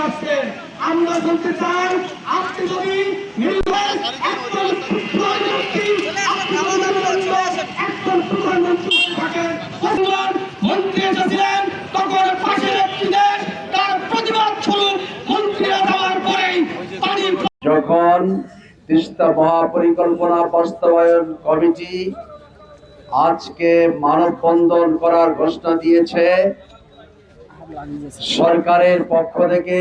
আসছেন। আমরা বলতে চাই, আপনি যদি নির্ভয় একজন প্রধানমন্ত্রী থাকেন, মন্ত্রী এসেছিলেন তখন পাশে ব্যক্তিদের তার প্রতিবাদ স্বরূপ মন্ত্রীরা যাওয়ার পরেই পানির যখন তিস্তা মহাপরিকল্পনা বাস্তবায়ন কমিটি আজকে মানববন্ধন করার ঘোষণা দিয়েছে, সরকারের পক্ষ থেকে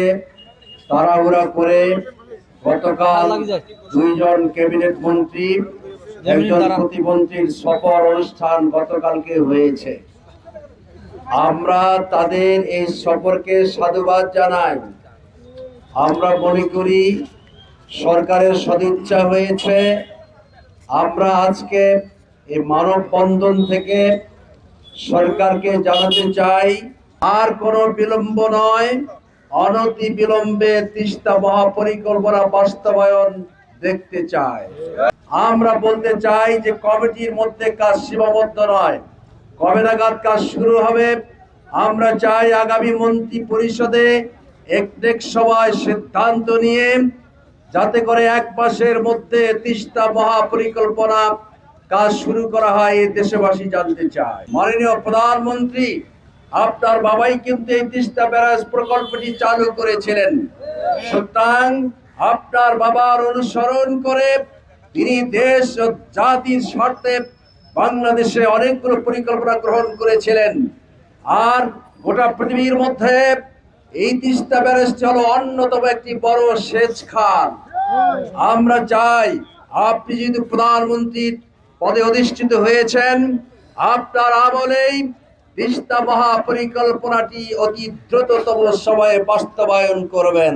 তাড়াহুড়া করে গতকাল 2 জন ক্যাবিনেট মন্ত্রী, একজন প্রতিমন্ত্রীর সফর অনুষ্ঠান গতকালকে হয়েছে। আমরা তাদের এই সফরকে সাধুবাদ জানাই। আমরা মনে করি সরকারের সদিচ্ছা হয়েছে। আমরা আজকে এই মানববন্ধন থেকে সরকারকে জানাতে চাই, আর কোনো বিলম্ব নয়, অনতি বিলম্বে তিস্তা মহাপরিকল্পনা বাস্তবায়ন দেখতে চাই। আমরা বলতে চাই যে কমিটির মধ্যে কাজ সীমাবদ্ধ নয়, কবে নাগাদ কাজ শুরু হবে আমরা চাই আগামী মন্ত্রী পরিষদে এক সভায় সিদ্ধান্ত নিয়ে, যাতে করে 1 মাসের মধ্যে তিস্তা মহাপরিকল্পনা কাজ শুরু করা হয়। এই দেশবাসী জানতে চায়। মাননীয় প্রধানমন্ত্রী, আপনার বাবাই কিন্তু এই তিস্তা ব্যারাজ প্রকল্পটি চালু করেছিলেন। সুতরাং আপনার বাবার অনুসরণ করে তিনি দেশ ও জাতির স্বার্থে বাংলাদেশে অনেকগুলো পরিকল্পনা গ্রহণ করেছিলেন। আর গোটা পৃথিবীর মধ্যে এই তিস্তা ব্যারাজটি হলো অন্যতম একটি বড় সেচ খাল। আমরা চাই আপনি যেহেতু প্রধানমন্ত্রীর পদে অধিষ্ঠিত হয়েছেন, আপনার আমলেই তিস্তা মহাপরিকল্পনাটি অতি দ্রুততম সময়ে বাস্তবায়ন করবেন।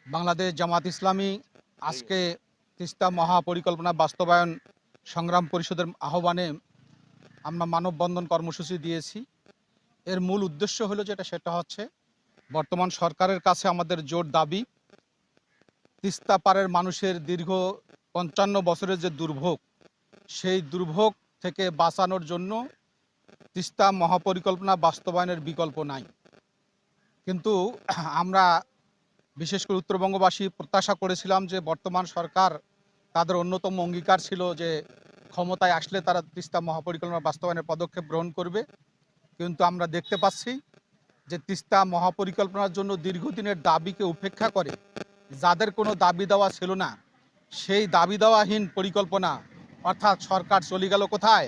বাংলাদেশ জামাত ইসলামী আজকে তিস্তা মহাপরিকল্পনা বাস্তবায়ন সংগ্রাম পরিষদের আহ্বানে আমরা মানববন্ধন কর্মসূচি দিয়েছি। এর মূল উদ্দেশ্য হলো সেটা হচ্ছে বর্তমান সরকারের কাছে আমাদের জোর দাবি, তিস্তা পাড়ের মানুষের দীর্ঘ 55 বছরের যে দুর্ভোগ, সেই দুর্ভোগ থেকে বাঁচানোর জন্য তিস্তা মহাপরিকল্পনা বাস্তবায়নের বিকল্প নাই। কিন্তু আমরা বিশেষ করে উত্তরবঙ্গবাসী প্রত্যাশা করেছিলাম যে বর্তমান সরকার তাদের অন্যতম অঙ্গীকার ছিল যে ক্ষমতায় আসলে তারা তিস্তা মহাপরিকল্পনা বাস্তবায়নের পদক্ষেপ গ্রহণ করবে। কিন্তু আমরা দেখতে পাচ্ছি যে তিস্তা মহাপরিকল্পনার জন্য দীর্ঘদিনের দাবিকে উপেক্ষা করে যাদের কোনো দাবি দেওয়া ছিল না, সেই দাবি দেওয়াহীন পরিকল্পনা অর্থাৎ সরকার চলে গেল কোথায়?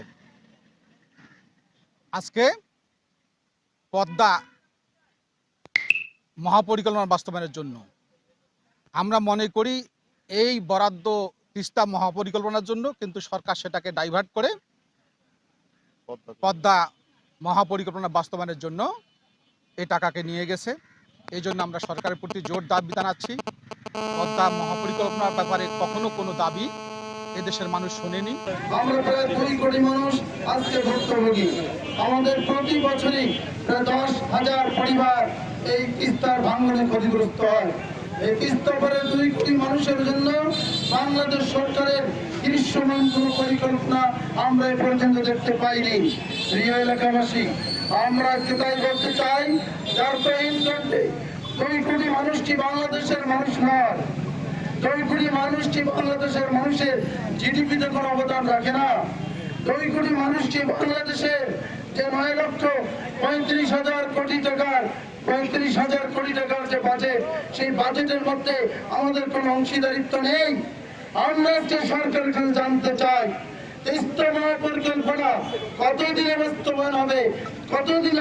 আজকে পদ্মা মহাপরিকল্পনা বাস্তবায়নের জন্য আমরা মনে করি এই বরাদ্দ তিস্তা মহাপরিকল্পনার জন্য, কিন্তু সরকার সেটাকে ডাইভার্ট করে পদ্মা মহাপরিকল্পনা বাস্তবায়নের জন্য এই টাকাকে নিয়ে গেছে। এই জন্য আমরা সরকারের প্রতি জোর দাবি জানাচ্ছি, পদ্মা মহাপরিকল্পনার ব্যাপারে কখনো কোনো দাবি এদেশের মানুষ শোনেনি। আমরা প্রায় 2 কোটি মানুষ আজকে ভুক্তভোগী। আমাদের প্রতি বছরই প্রায় 10,000 পরিবার এই তিস্তার ভাঙনে ক্ষতিগ্রস্ত হয়। এই তিস্তা পারে 2 কোটি মানুষের জন্য বাংলাদেশ সরকারের দৃশ্যমান কোনো পরিকল্পনা আমরা এ পর্যন্ত দেখতে পাইনি। প্রিয় এলাকাবাসী, আমরা তাই বলতে চাই, যার তো ইন্টারনেটে 2 কোটি মানুষ কি বাংলাদেশের মানুষ নয়? 2 কোটি মানুষ কি বাংলাদেশের মানুষের জিডিপিতে কোনো অবদান রাখে না? 2 কোটি মানুষ কি বাংলাদেশের যে 9,35,000 কোটি টাকার 35,000 কোটি টাকার যে বাজেট, সেই বাজেটের মধ্যে আমাদের কোনো অংশীদারিত্ব নেই? আমরা যে সরকারের কাছে জানতে চাই, তিস্তা মহাপরিকল্পনা কতদিনে বাস্তবায়ন হবে, কতদিন